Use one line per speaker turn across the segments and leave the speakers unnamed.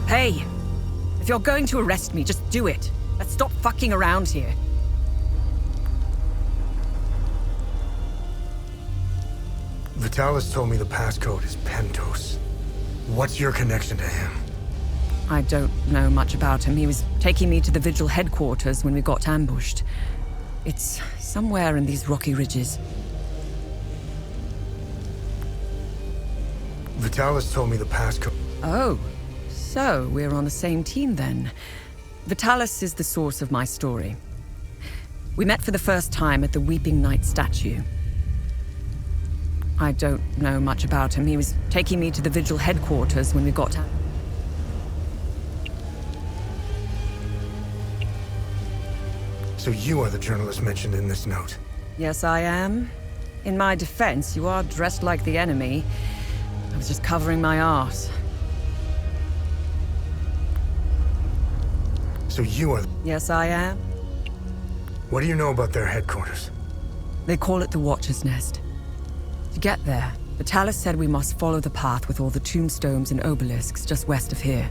Hey, if you're going to arrest me, just do it. Let's stop fucking around here.
Vitalis told me the passcode is Pentos. What's your connection to him?
I don't know much about him. He was taking me to the Vigil headquarters when we got ambushed. It's somewhere in these rocky ridges.
Vitalis told me the passcode.
Oh, so we're on the same team then. Vitalis is the source of my story. We met for the first time at the Weeping Knight statue. I don't know much about him. He was taking me to the Vigil headquarters when we got ambushed.
So you are the journalist mentioned in this note?
Yes, I am. In my defense, you are dressed like the enemy. I was just covering my arse.
So you are...
Yes, I am.
What do you know about their headquarters?
They call it the Watcher's Nest. To get there, Vitalis said we must follow the path with all the tombstones and obelisks just west of here.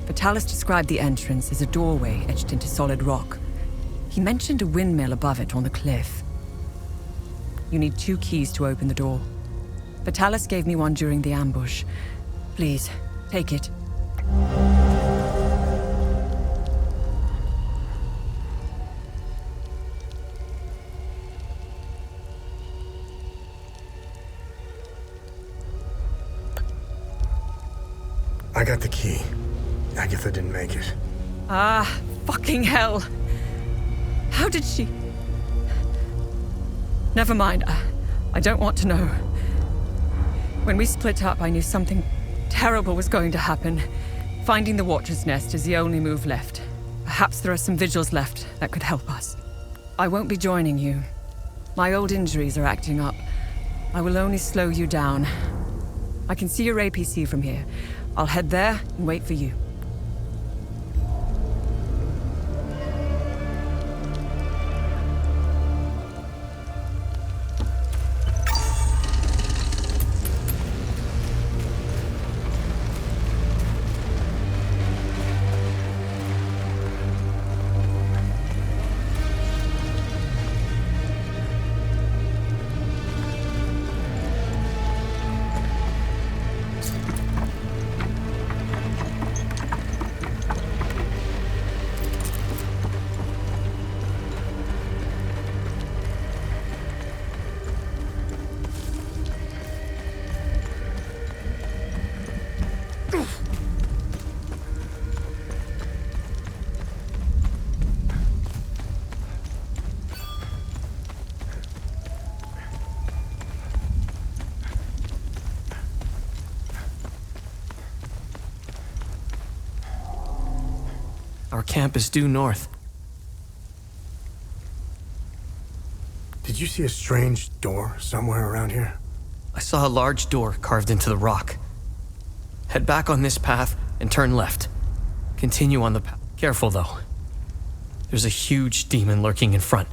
Vitalis described the entrance as a doorway etched into solid rock. He mentioned a windmill above it on the cliff. You need 2 keys to open the door. Vitalis gave me one during the ambush. Please, take it.
I got the key. Agatha didn't make it.
Ah, fucking hell. How did she... Never mind. I don't want to know. When we split up, I knew something terrible was going to happen. Finding the Watcher's Nest is the only move left. Perhaps there are some vigils left that could help us. I won't be joining you. My old injuries are acting up. I will only slow you down. I can see your APC from here. I'll head there and wait for you.
Our camp is due north.
Did you see a strange door somewhere around here?
I saw a large door carved into the rock. Head back on this path and turn left. Continue on the path. Careful, though. There's a huge demon lurking in front.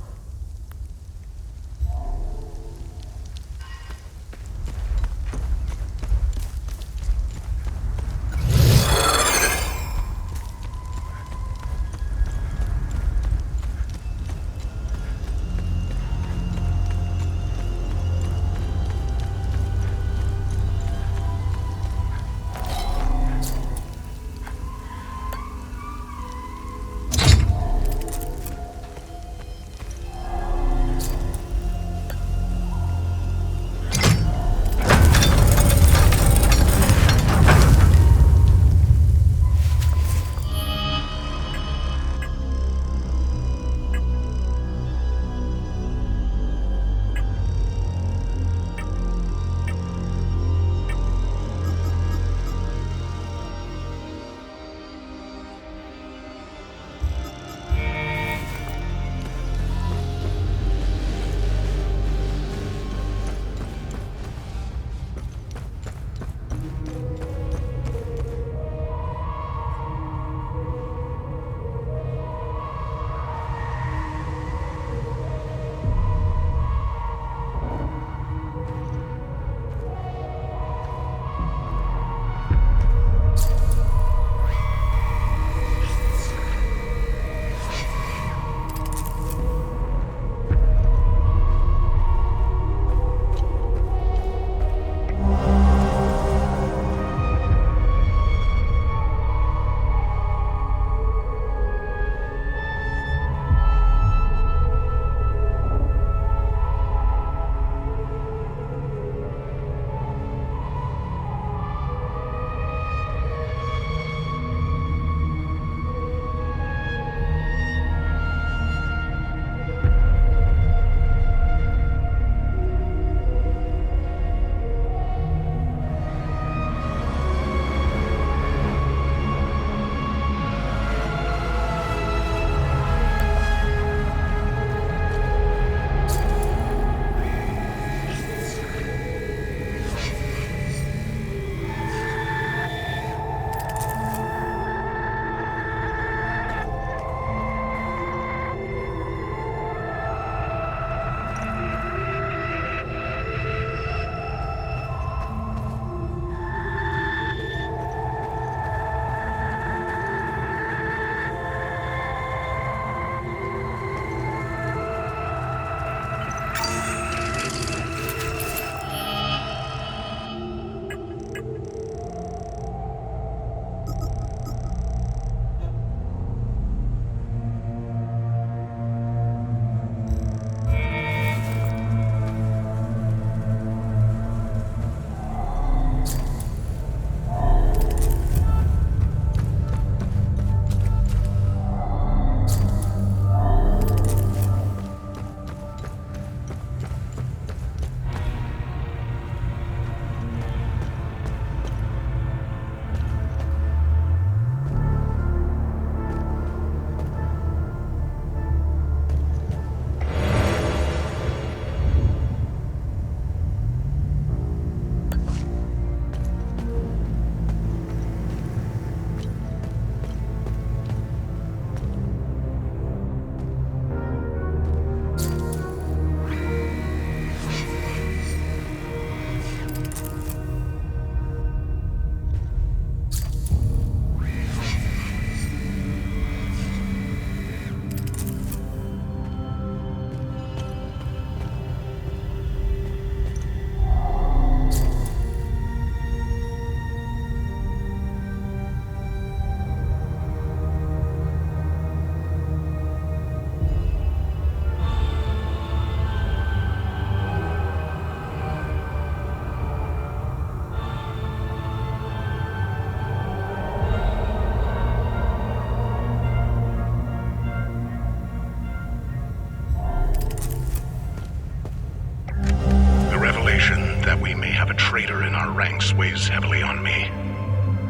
weighs heavily on me.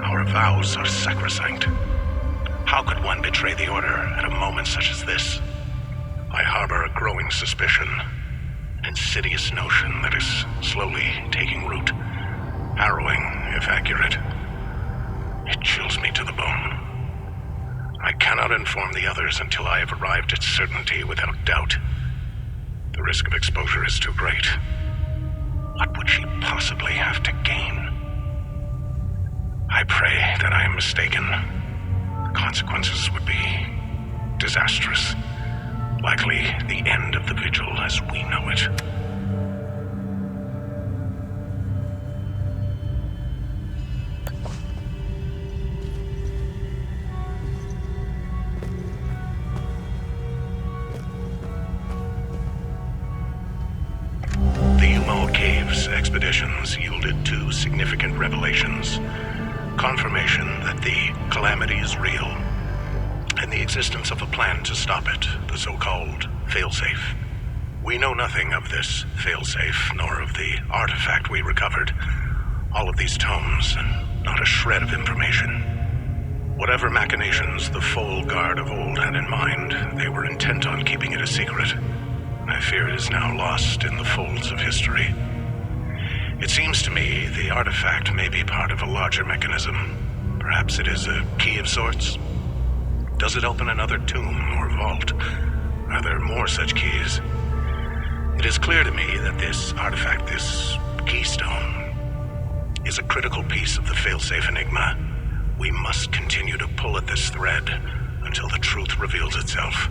Our vows are sacrosanct. How could one betray the Order at a moment such as this? I harbor a growing suspicion, an insidious notion that is slowly taking root. Harrowing, if accurate. It chills me to the bone. I cannot inform the others until I have arrived at certainty without doubt. The risk of exposure is too great. What would she possibly have to gain? I pray that I am mistaken. The consequences would be disastrous. Likely the end of the Vigil as we know it. Expeditions yielded two significant revelations. Confirmation that the calamity is real, and the existence of a plan to stop it, the so-called failsafe. We know nothing of this failsafe, nor of the artifact we recovered. All of these tomes, and not a shred of information. Whatever machinations the Foal Guard of old had in mind, they were intent on keeping it a secret. I fear it is now lost in the folds of history. It seems to me the artifact may be part of a larger mechanism. Perhaps it is a key of sorts. Does it open another tomb or vault? Are there more such keys? It is clear to me that this artifact, this keystone, is a critical piece of the failsafe enigma. We must continue to pull at this thread until the truth reveals itself.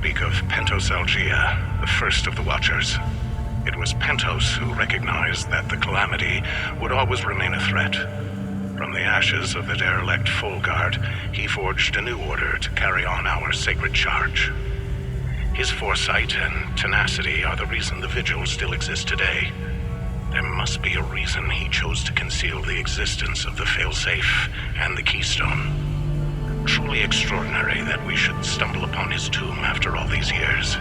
speak of Pentos Algia, the first of the Watchers. It was Pentos who recognized that the Calamity would always remain a threat. From the ashes of the derelict Folgard, he forged a new order to carry on our sacred charge. His foresight and tenacity are the reason the Vigil still exists today. There must be a reason he chose to conceal the existence of the failsafe and the keystone. Truly extraordinary that we should stumble upon his tomb after all these years.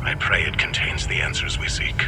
I pray it contains the answers we seek.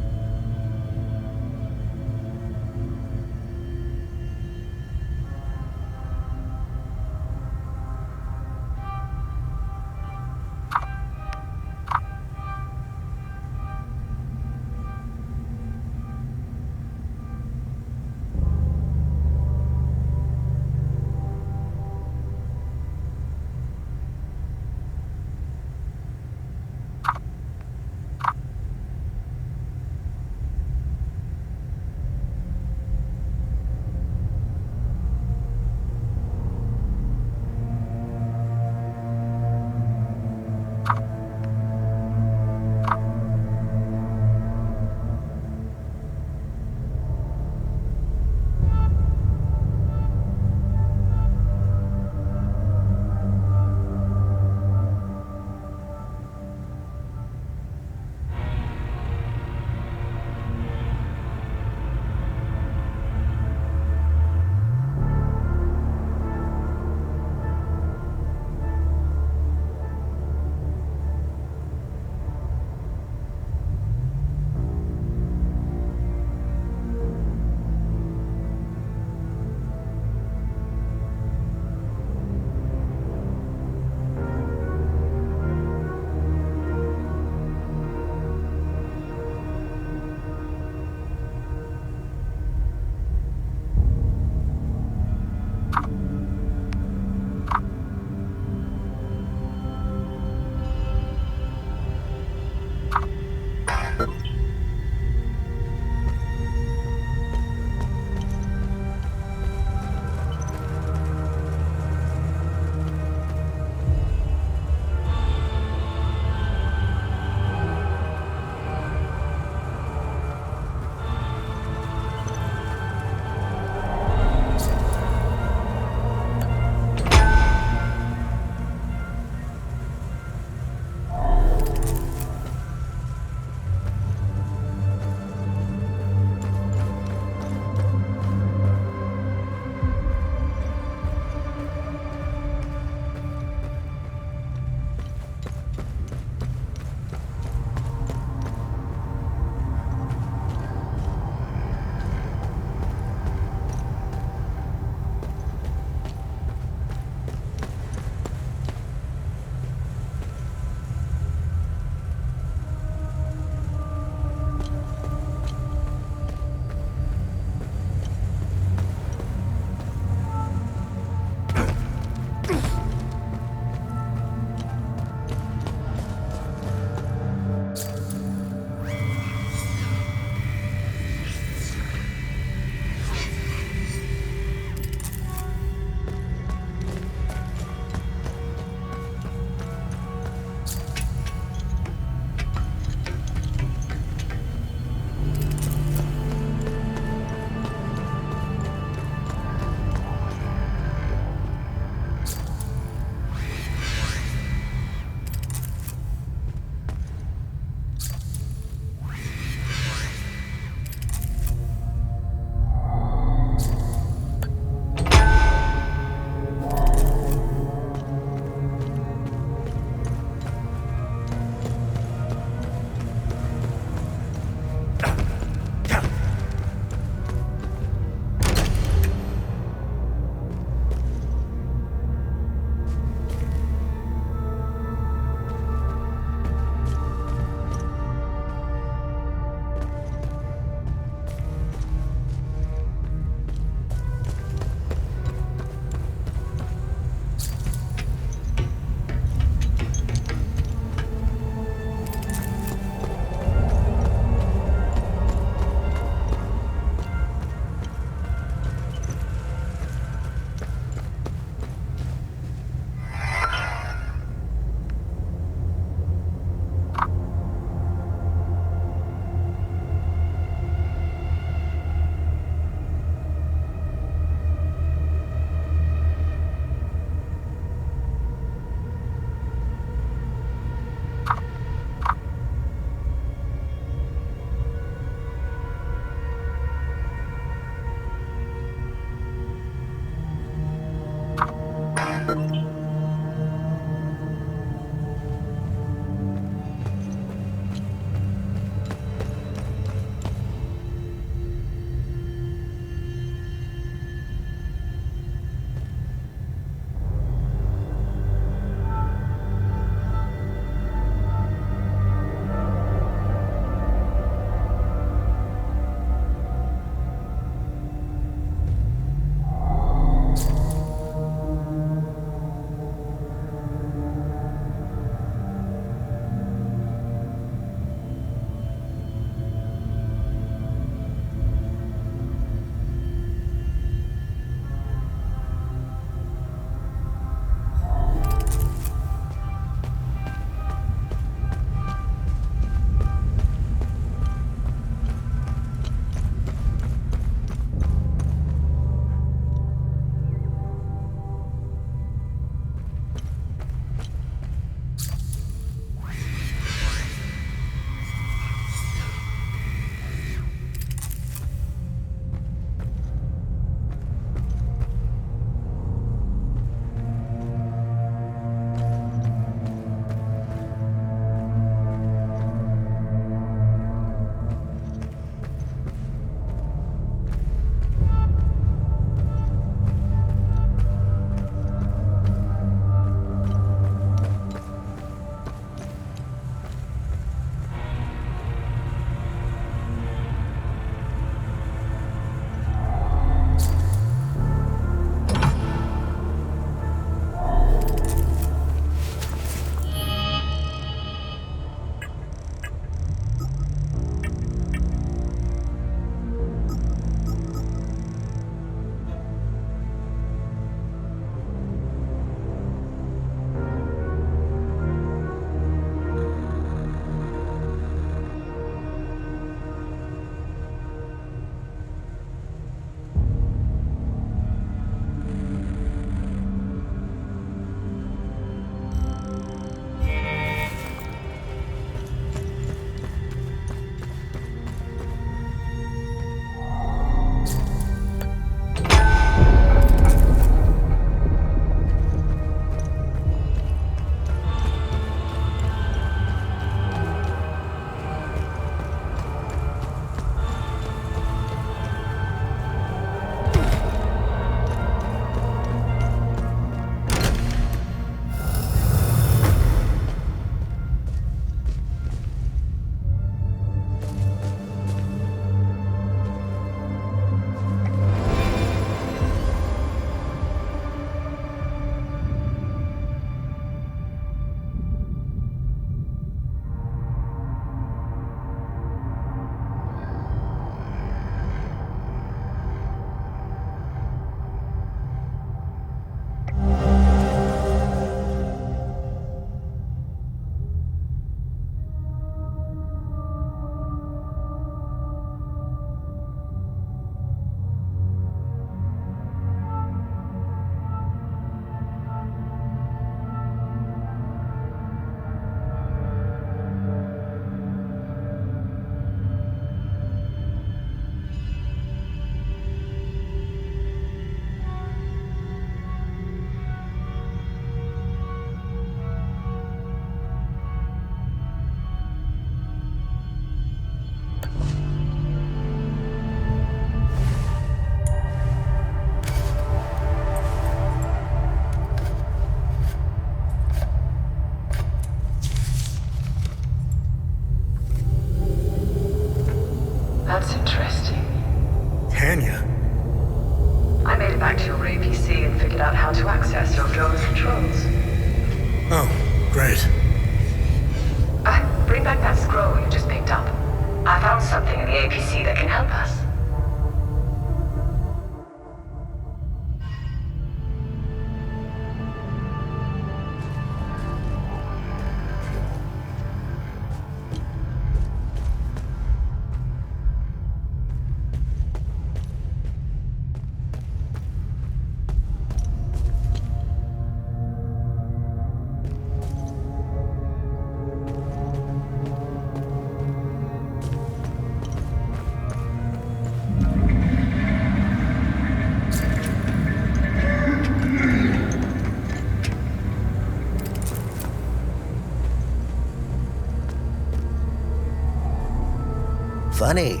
Funny.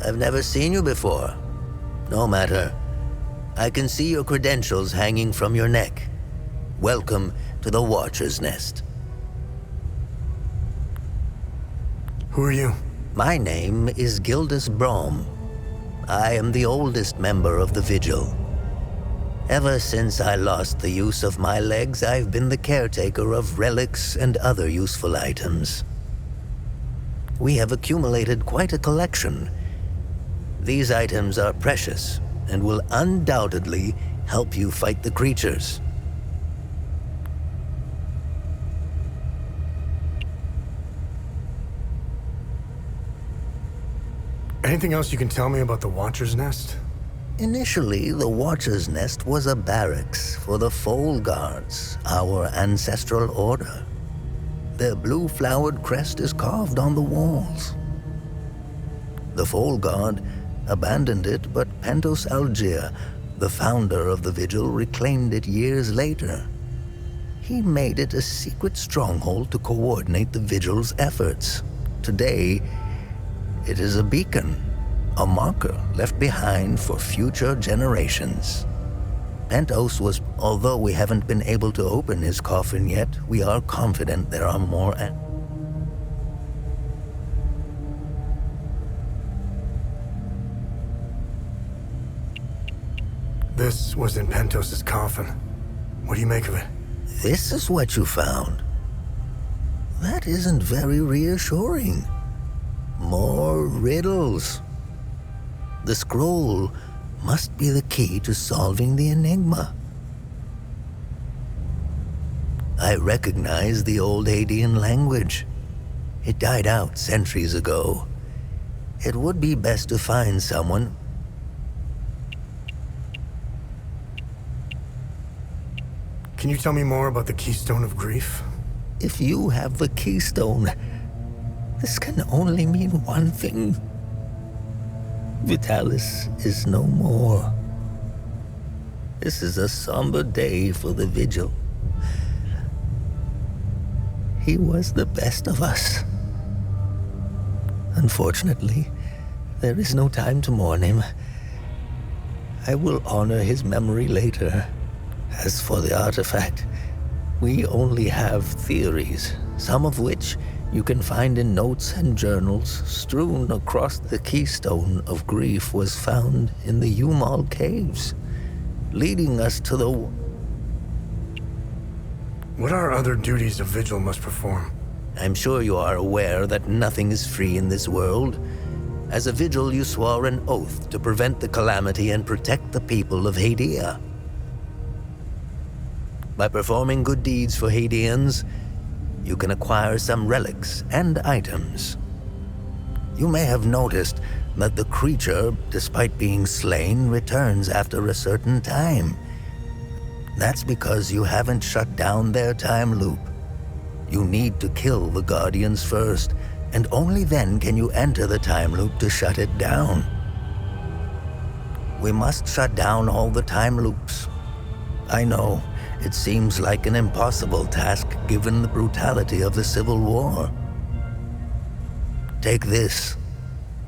I've never seen you before. No matter. I can see your credentials hanging from your neck. Welcome to the Watcher's Nest.
Who are you?
My name is Gildas Brom. I am the oldest member of the Vigil. Ever since I lost the use of my legs, I've been the caretaker of relics and other useful items. We have accumulated quite a collection. These items are precious and will undoubtedly help you fight the creatures.
Anything else you can tell me about the Watcher's Nest?
Initially, the Watcher's Nest was a barracks for the Foal Guards, our ancestral order. Their blue-flowered crest is carved on the walls. The Foal Guard abandoned it, but Pentos Algier, the founder of the Vigil, reclaimed it years later. He made it a secret stronghold to coordinate the Vigil's efforts. Today, it is a beacon, a marker left behind for future generations. Pentos was, although we haven't been able to open his coffin yet, we are confident there are more.
This was in Pentos' coffin. What do you make of it?
This is what you found. That isn't very reassuring. More riddles. The scroll must be the key to solving the enigma. I recognize the old Hadean language. It died out centuries ago. It would be best to find someone.
Can you tell me more about the Keystone of Grief?
If you have the keystone, this can only mean one thing. Vitalis is no more. This is a somber day for the Vigil. He was the best of us. Unfortunately, there is no time to mourn him. I will honor his memory later. As for the artifact, we only have theories, some of which you can find in notes and journals strewn across the Keystone of Grief was found in the Umal Caves, leading us to the...
What are other duties a Vigil must perform?
I'm sure you are aware that nothing is free in this world. As a Vigil, you swore an oath to prevent the calamity and protect the people of Hadea. By performing good deeds for Hadeans, you can acquire some relics and items. You may have noticed that the creature, despite being slain, returns after a certain time. That's because you haven't shut down their time loop. You need to kill the Guardians first, and only then can you enter the time loop to shut it down. We must shut down all the time loops. I know, it seems like an impossible task given the brutality of the Civil War. Take this.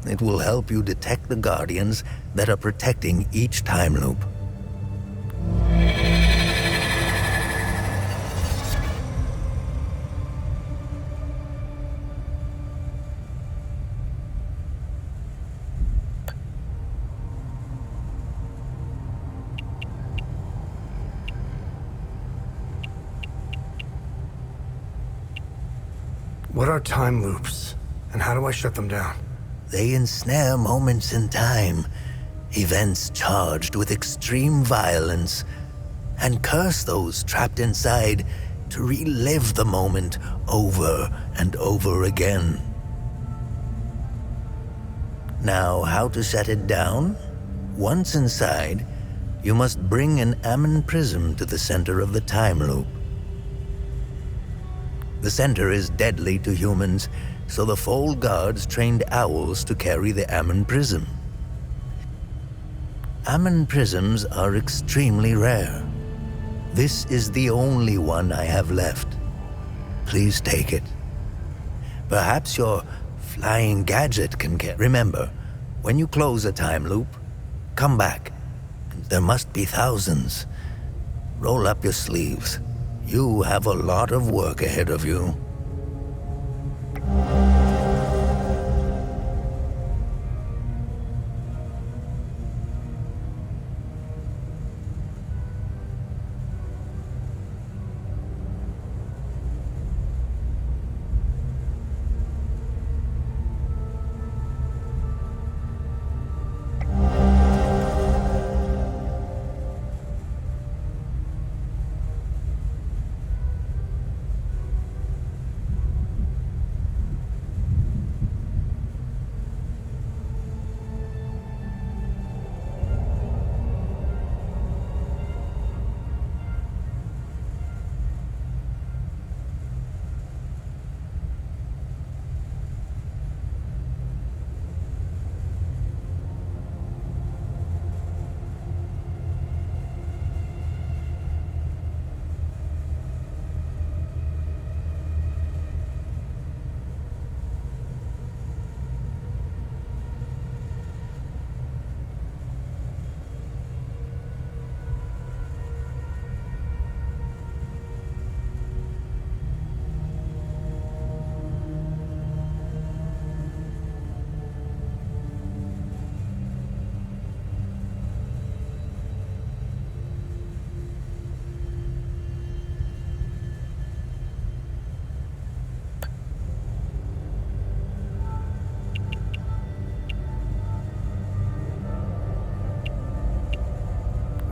It will help you detect the Guardians that are protecting each time loop.
What are time loops, and how do I shut them down?
They ensnare moments in time, events charged with extreme violence, and curse those trapped inside to relive the moment over and over again. Now, how to shut it down? Once inside, you must bring an Ammon prism to the center of the time loop. The center is deadly to humans, so the Foal Guards trained owls to carry the Ammon prism. Ammon prisms are extremely rare. This is the only one I have left. Please take it. Perhaps your flying gadget can get. Remember, when you close a time loop, come back. There must be thousands. Roll up your sleeves. You have a lot of work ahead of you.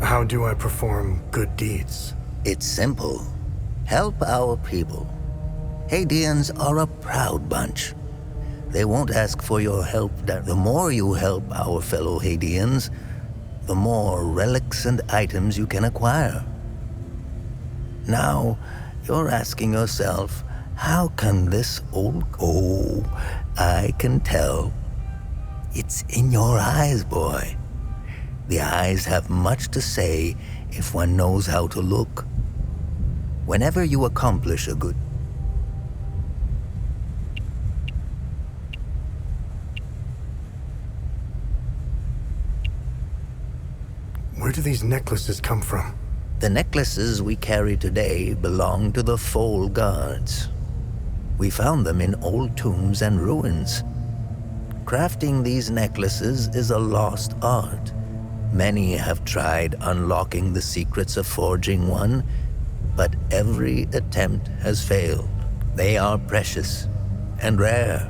How do I perform good deeds?
It's simple. Help our people. Hadeans are a proud bunch. They won't ask for your help. The more you help our fellow Hadeans, the more relics and items you can acquire. Now, you're asking yourself, how can this old... Oh, I can tell. It's in your eyes, boy. The eyes have much to say if one knows how to look. Whenever you accomplish a good...
Where do these necklaces come from?
The necklaces we carry today belong to the Foal Guards. We found them in old tombs and ruins. Crafting these necklaces is a lost art. Many have tried unlocking the secrets of forging one, but every attempt has failed. They are precious and rare,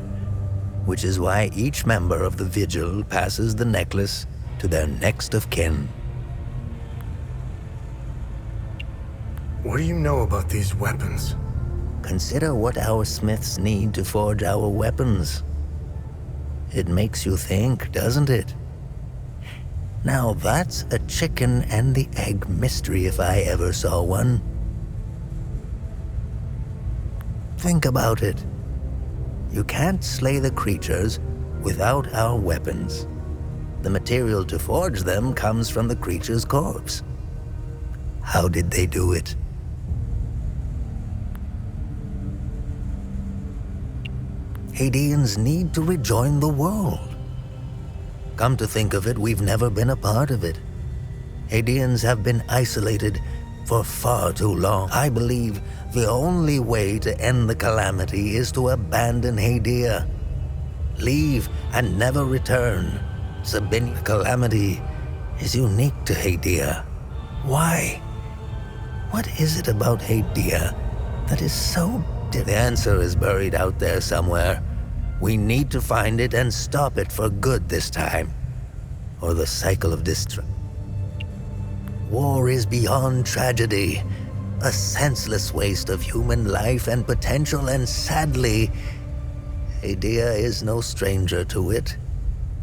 which is why each member of the Vigil passes the necklace to their next of kin.
What do you know about these weapons?
Consider what our smiths need to forge our weapons. It makes you think, doesn't it? Now that's a chicken and the egg mystery if I ever saw one. Think about it. You can't slay the creatures without our weapons. The material to forge them comes from the creature's corpse. How did they do it? Hadeans need to rejoin the world. Come to think of it, we've never been a part of it. Hadeans have been isolated for far too long. I believe the only way to end the calamity is to abandon Hadea. Leave and never return. Sabini's calamity is unique to Hadea. Why? What is it about Hadea that is so different? The answer is buried out there somewhere. We need to find it and stop it for good this time, or the cycle of destruction. War is beyond tragedy, a senseless waste of human life and potential, and sadly, Hadea is no stranger to it.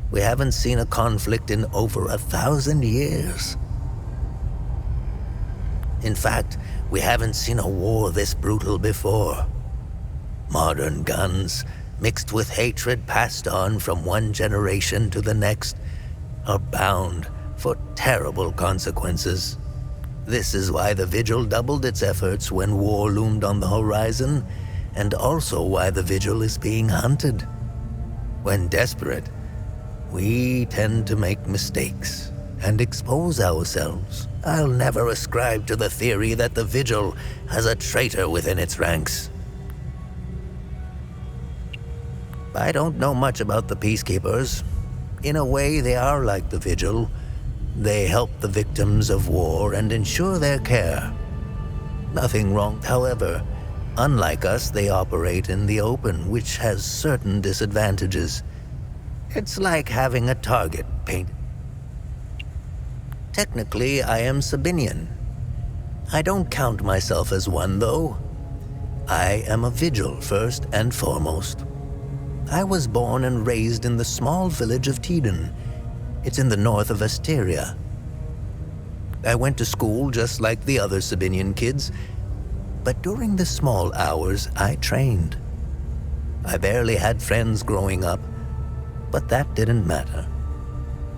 We haven't seen a conflict in over 1,000 years. In fact, we haven't seen a war this brutal before. Modern guns, mixed with hatred passed on from one generation to the next, are bound for terrible consequences. This is why the Vigil doubled its efforts when war loomed on the horizon, and also why the Vigil is being hunted. When desperate, we tend to make mistakes and expose ourselves. I'll never ascribe to the theory that the Vigil has a traitor within its ranks. I don't know much about the Peacekeepers. In a way, they are like the Vigil. They help the victims of war and ensure their care. Nothing wrong. However, unlike us, they operate in the open, which has certain disadvantages. It's like having a target painted. Technically, I am Sabinian. I don't count myself as one, though. I am a Vigil, first and foremost. I was born and raised in the small village of Teden. It's in the north of Asteria. I went to school just like the other Sabinian kids, but during the small hours, I trained. I barely had friends growing up, but that didn't matter.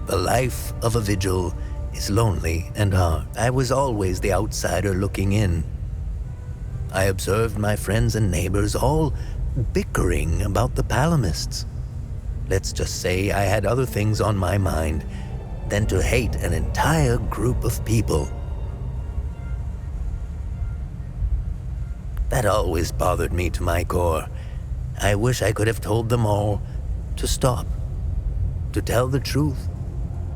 The life of a Vigil is lonely and hard. I was always the outsider looking in. I observed my friends and neighbors all bickering about the Palamists. Let's just say I had other things on my mind than to hate an entire group of people. That always bothered me to my core. I wish I could have told them all to stop, to tell the truth,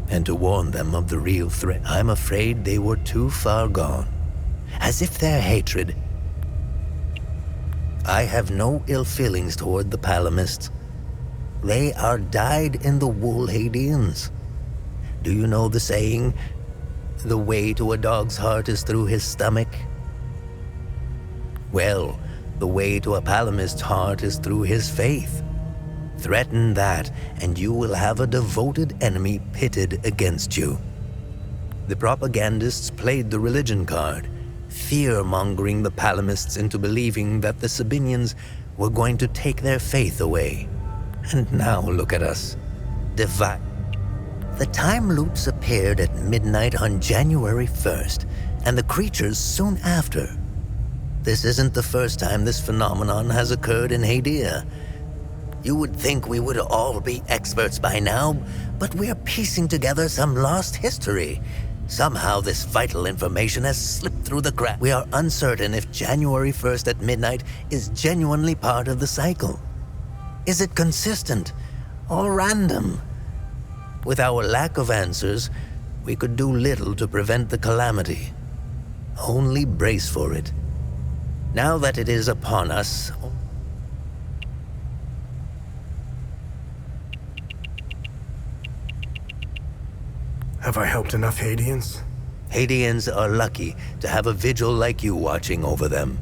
and to warn them of the real threat. I'm afraid they were too far gone, as if their hatred. I have no ill feelings toward the Palamists. They are dyed-in-the-wool Hadeans. Do you know the saying, the way to a dog's heart is through his stomach? Well, the way to a Palamist's heart is through his faith. Threaten that, and you will have a devoted enemy pitted against you. The propagandists played the religion card, fear-mongering the Palamists into believing that the Sabinians were going to take their faith away. And now look at us, divided. The time loops appeared at midnight on January 1st, and the creatures soon after. This isn't the first time this phenomenon has occurred in Hadia. You would think we would all be experts by now, but we're piecing together some lost history. Somehow this vital information has slipped through the cracks. We are uncertain if January 1st at midnight is genuinely part of the cycle. Is it consistent or random? With our lack of answers, we could do little to prevent the calamity. Only brace for it. Now that it is upon us,
Have I helped enough Hadians?
Hadians are lucky to have a Vigil like you watching over them.